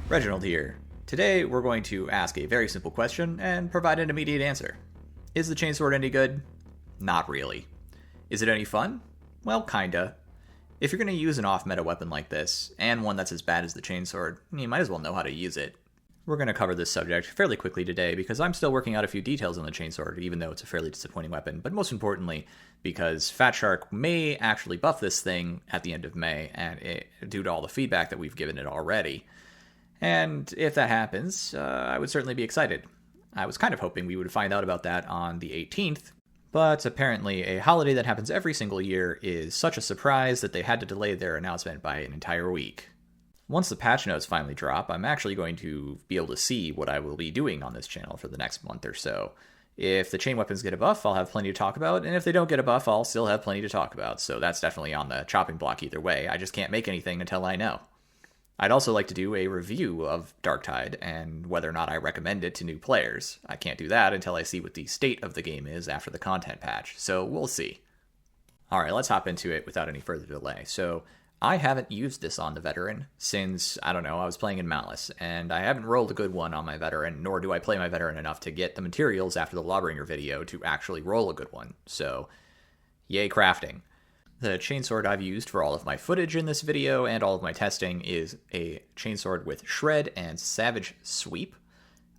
Reginald here. Today we're going to ask a very simple question and provide an immediate answer. Is the Chainsword any good? Not really. Is it any fun? Well, kinda. If you're going to use an off-meta weapon like this, and one that's as bad as the Chainsword, you might as well know how to use it. We're going to cover this subject fairly quickly today because I'm still working out a few details on the Chainsword, even though it's a fairly disappointing weapon, but most importantly, because Fat Shark may actually buff this thing at the end of May, and due to all the feedback that we've given it already. And if that happens, I would certainly be excited. I was kind of hoping we would find out about that on the 18th, but apparently a holiday that happens every single year is such a surprise that they had to delay their announcement by an entire week. Once the patch notes finally drop, I'm actually going to be able to see what I will be doing on this channel for the next month or so. If the chain weapons get a buff, I'll have plenty to talk about, and if they don't get a buff, I'll still have plenty to talk about, so that's definitely on the chopping block either way. I just can't make anything until I know. I'd also like to do a review of Darktide and whether or not I recommend it to new players. I can't do that until I see what the state of the game is after the content patch, so we'll see. Alright, let's hop into it without any further delay. So, I haven't used this on the Veteran since, I was playing in Malice, and I haven't rolled a good one on my Veteran, nor do I play my Veteran enough to get the materials after the Lawbringer video to actually roll a good one. So, yay crafting. The chainsword I've used for all of my footage in this video and all of my testing is a chainsword with Shred and Savage Sweep.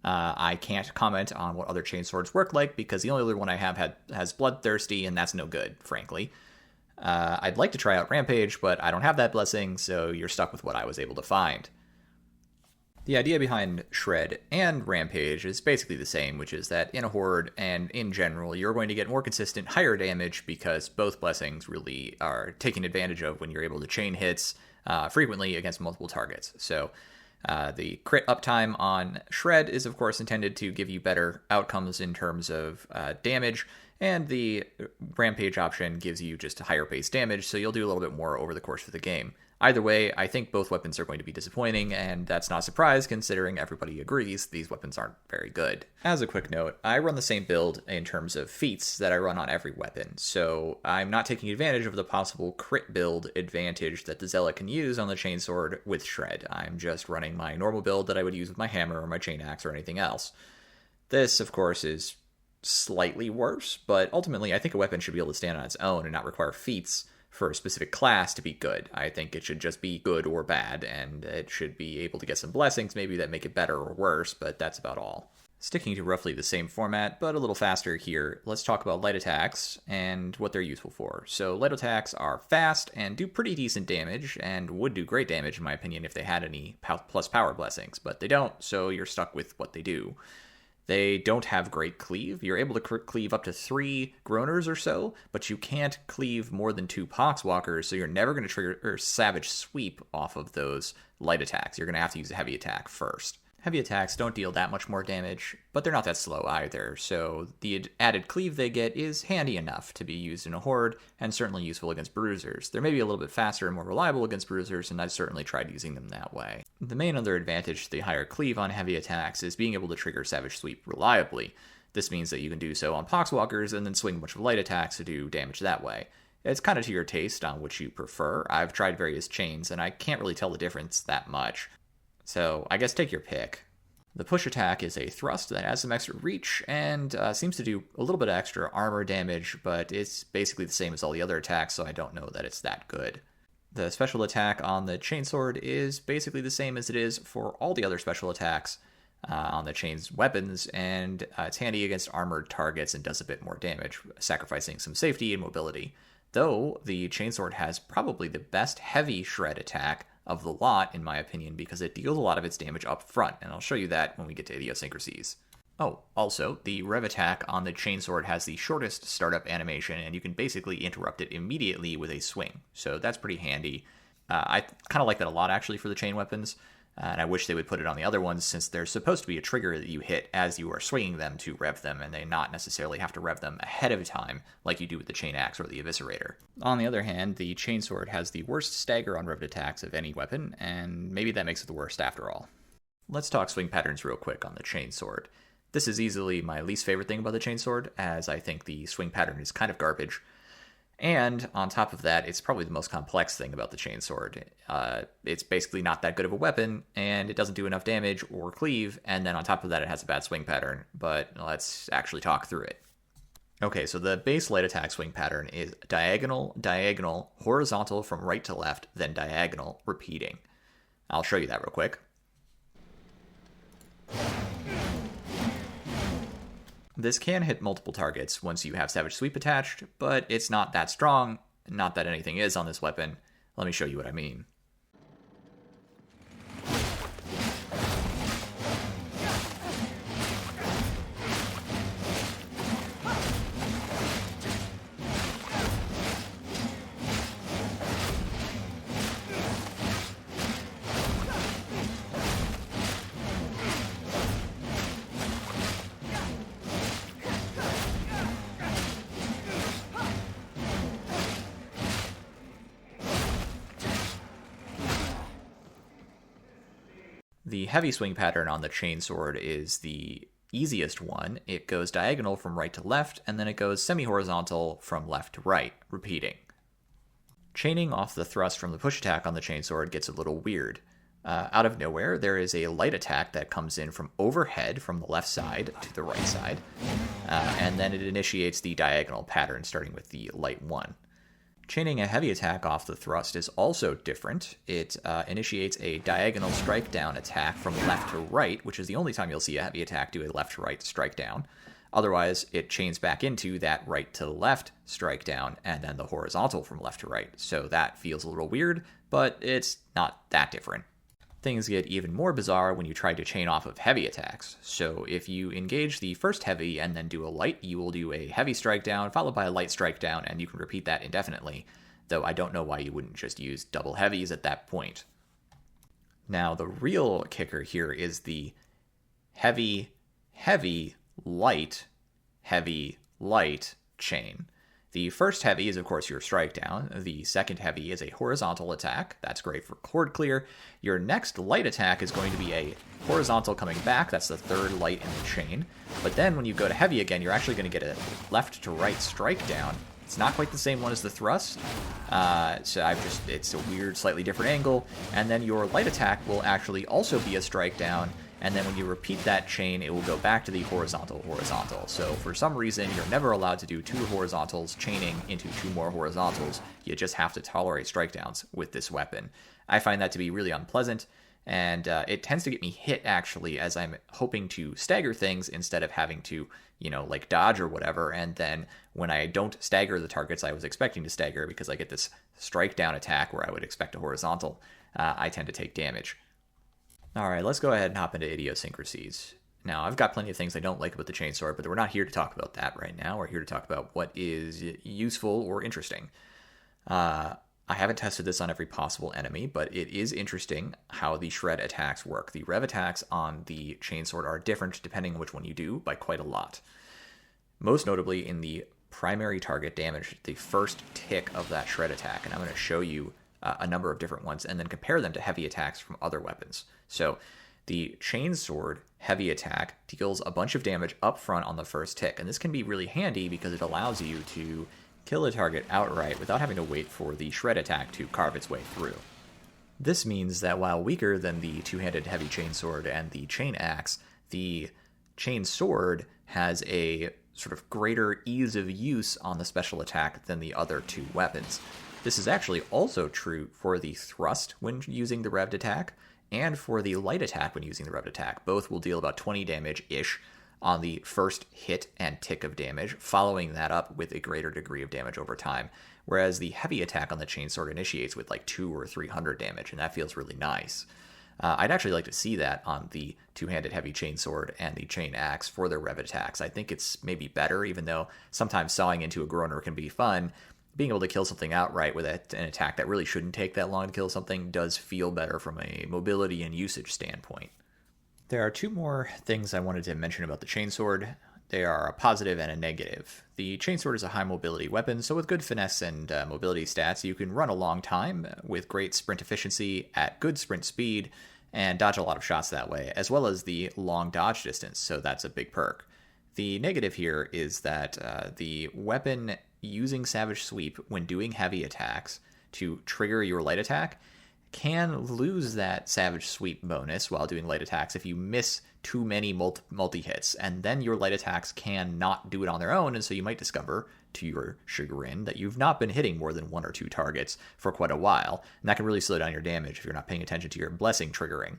I can't comment on what other chainswords work like because the only other one I have has Bloodthirsty, and that's no good, frankly. I'd like to try out Rampage, but I don't have that blessing, so you're stuck with what I was able to find. The idea behind Shred and Rampage is basically the same, which is that in a horde and in general, you're going to get more consistent, higher damage because both blessings really are taken advantage of when you're able to chain hits frequently against multiple targets. So the crit uptime on Shred is, of course, intended to give you better outcomes in terms of damage, and the Rampage option gives you just a higher base damage, so you'll do a little bit more over the course of the game. Either way, I think both weapons are going to be disappointing, and that's not a surprise considering everybody agrees these weapons aren't very good. As a quick note, I run the same build in terms of feats that I run on every weapon, so I'm not taking advantage of the possible crit build advantage that the Zealot can use on the Chainsword with Shred. I'm just running my normal build that I would use with my hammer or my chain axe or anything else. This, of course, is slightly worse, but ultimately I think a weapon should be able to stand on its own and not require feats for a specific class to be good. I think it should just be good or bad, and it should be able to get some blessings maybe that make it better or worse, but that's about all. Sticking to roughly the same format, but a little faster here, let's talk about light attacks and what they're useful for. So light attacks are fast and do pretty decent damage, and would do great damage in my opinion if they had any plus power blessings, but they don't, so you're stuck with what they do. They don't have great cleave. You're able to cleave up to 3 Groaners or so, but you can't cleave more than 2 Poxwalkers, so you're never going to trigger Savage Sweep off of those light attacks. You're going to have to use a heavy attack first. Heavy attacks don't deal that much more damage, but they're not that slow either, so the added cleave they get is handy enough to be used in a horde, and certainly useful against bruisers. They're maybe a little bit faster and more reliable against bruisers, and I've certainly tried using them that way. The main other advantage to the higher cleave on heavy attacks is being able to trigger Savage Sweep reliably. This means that you can do so on Poxwalkers and then swing a bunch of light attacks to do damage that way. It's kind of to your taste on which you prefer. I've tried various chains, and I can't really tell the difference that much. So, I guess take your pick. The push attack is a thrust that has some extra reach and seems to do a little bit of extra armor damage, but it's basically the same as all the other attacks, so I don't know that it's that good. The special attack on the Chainsword is basically the same as it is for all the other special attacks on the chain's weapons, and it's handy against armored targets and does a bit more damage, sacrificing some safety and mobility. Though, the Chainsword has probably the best heavy shred attack of the lot, in my opinion, because it deals a lot of its damage up front, and I'll show you that when we get to Idiosyncrasies. Oh, also, the rev attack on the Chainsword has the shortest startup animation, and you can basically interrupt it immediately with a swing, so that's pretty handy. I kind of like that a lot, actually, for the chain weapons, and I wish they would put it on the other ones, since there's supposed to be a trigger that you hit as you are swinging them to rev them, and they not necessarily have to rev them ahead of time like you do with the chain axe or the eviscerator. On the other hand, the Chainsword has the worst stagger on revved attacks of any weapon, and maybe that makes it the worst after all. Let's talk swing patterns real quick on the Chainsword. This is easily my least favorite thing about the Chainsword, as I think the swing pattern is kind of garbage. And on top of that, it's probably the most complex thing about the Chainsword. It's basically not that good of a weapon, and it doesn't do enough damage or cleave, and then on top of that, it has a bad swing pattern. But let's actually talk through it. Okay, so the base light attack swing pattern is diagonal, diagonal, horizontal from right to left, then diagonal, repeating. I'll show you that real quick. This can hit multiple targets once you have Savage Sweep attached, but it's not that strong, not that anything is on this weapon. Let me show you what I mean. The heavy swing pattern on the Chainsword is the easiest one. It goes diagonal from right to left, and then it goes semi-horizontal from left to right, repeating. Chaining off the thrust from the push attack on the Chainsword gets a little weird. Out of nowhere, there is a light attack that comes in from overhead from the left side to the right side, and then it initiates the diagonal pattern starting with the light one. Chaining a heavy attack off the thrust is also different. It initiates a diagonal strike down attack from left to right, which is the only time you'll see a heavy attack do a left to right strike down. Otherwise, it chains back into that right to left strike down and then the horizontal from left to right. So that feels a little weird, but it's not that different. Things get even more bizarre when you try to chain off of heavy attacks. So if you engage the first heavy and then do a light, you will do a heavy strike down followed by a light strike down, and you can repeat that indefinitely, though I don't know why you wouldn't just use double heavies at that point. Now, the real kicker here is the heavy, heavy, light, heavy, light chain. The first heavy is, of course, your strike down. The second heavy is a horizontal attack. That's great for chord clear. Your next light attack is going to be a horizontal coming back. That's the third light in the chain. But then when you go to heavy again, you're actually going to get a left to right strike down. It's not quite the same one as the thrust. It's a weird, slightly different angle. And then your light attack will actually also be a strike down. And then when you repeat that chain, it will go back to the horizontal. So for some reason, you're never allowed to do two horizontals chaining into two more horizontals. You just have to tolerate strike downs with this weapon. I find that to be really unpleasant, and it tends to get me hit, actually, as I'm hoping to stagger things instead of having to, like dodge or whatever. And then when I don't stagger the targets I was expecting to stagger because I get this strike down attack where I would expect a horizontal, I tend to take damage. Alright, let's go ahead and hop into Idiosyncrasies. Now, I've got plenty of things I don't like about the Chainsword, but we're not here to talk about that right now. We're here to talk about what is useful or interesting. I haven't tested this on every possible enemy, but it is interesting how the shred attacks work. The rev attacks on the Chainsword are different depending on which one you do by quite a lot. Most notably in the primary target damage, the first tick of that shred attack, and I'm going to show you a number of different ones, and then compare them to heavy attacks from other weapons. So the Chainsword heavy attack deals a bunch of damage up front on the first tick, and this can be really handy because it allows you to kill a target outright without having to wait for the shred attack to carve its way through. This means that while weaker than the two-handed heavy Chainsword and the chain axe, the Chainsword has a sort of greater ease of use on the special attack than the other two weapons. This is actually also true for the thrust when using the revved attack, and for the light attack when using the revved attack. Both will deal about 20 damage-ish on the first hit and tick of damage, following that up with a greater degree of damage over time, whereas the heavy attack on the Chainsword initiates with like 200 or 300 damage, and that feels really nice. I'd actually like to see that on the two-handed heavy Chainsword and the chain axe for their rev attacks. I think it's maybe better, even though sometimes sawing into a groaner can be fun. Being able to kill something outright with an attack that really shouldn't take that long to kill something does feel better from a mobility and usage standpoint. There are two more things I wanted to mention about the Chainsword. They are a positive and a negative. The Chainsword is a high mobility weapon, so with good finesse and mobility stats, you can run a long time with great sprint efficiency at good sprint speed, and dodge a lot of shots that way, as well as the long dodge distance, so that's a big perk. The negative here is that the weapon using Savage Sweep when doing heavy attacks to trigger your light attack can lose that Savage Sweep bonus while doing light attacks if you miss too many multi-hits, and then your light attacks can not do it on their own, and so you might discover, to your chagrin, that you've not been hitting more than 1 or 2 targets for quite a while, and that can really slow down your damage if you're not paying attention to your blessing triggering.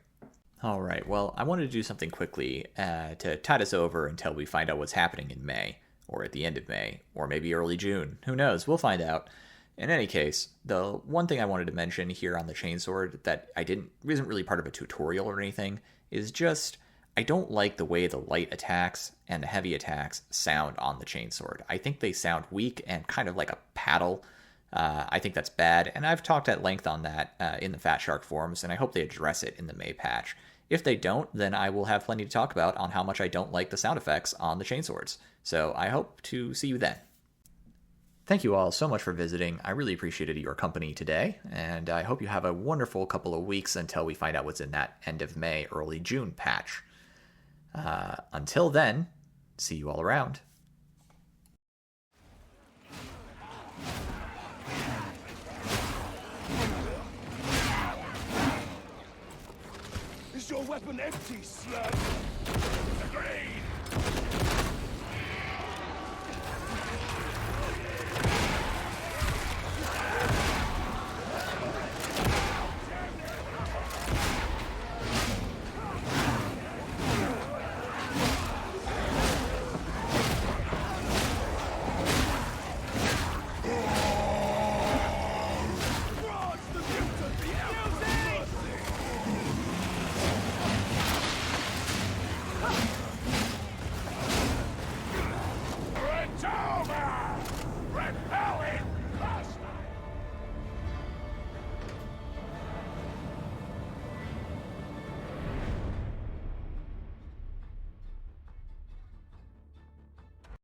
Alright, well, I wanted to do something quickly to tide us over until we find out what's happening in May, or at the end of May, or maybe early June. Who knows? We'll find out. In any case, the one thing I wanted to mention here on the Chainsword that isn't really part of a tutorial or anything is just I don't like the way the light attacks and the heavy attacks sound on the Chainsword. I think they sound weak and kind of like a paddle. I think that's bad, and I've talked at length on that in the Fat Shark forums, and I hope they address it in the May patch. If they don't, then I will have plenty to talk about on how much I don't like the sound effects on the Chainswords. So I hope to see you then. Thank you all so much for visiting. I really appreciated your company today, and I hope you have a wonderful couple of weeks until we find out what's in that end of May, early June patch. Until then, see you all around. Is your weapon empty, slug? Agreed!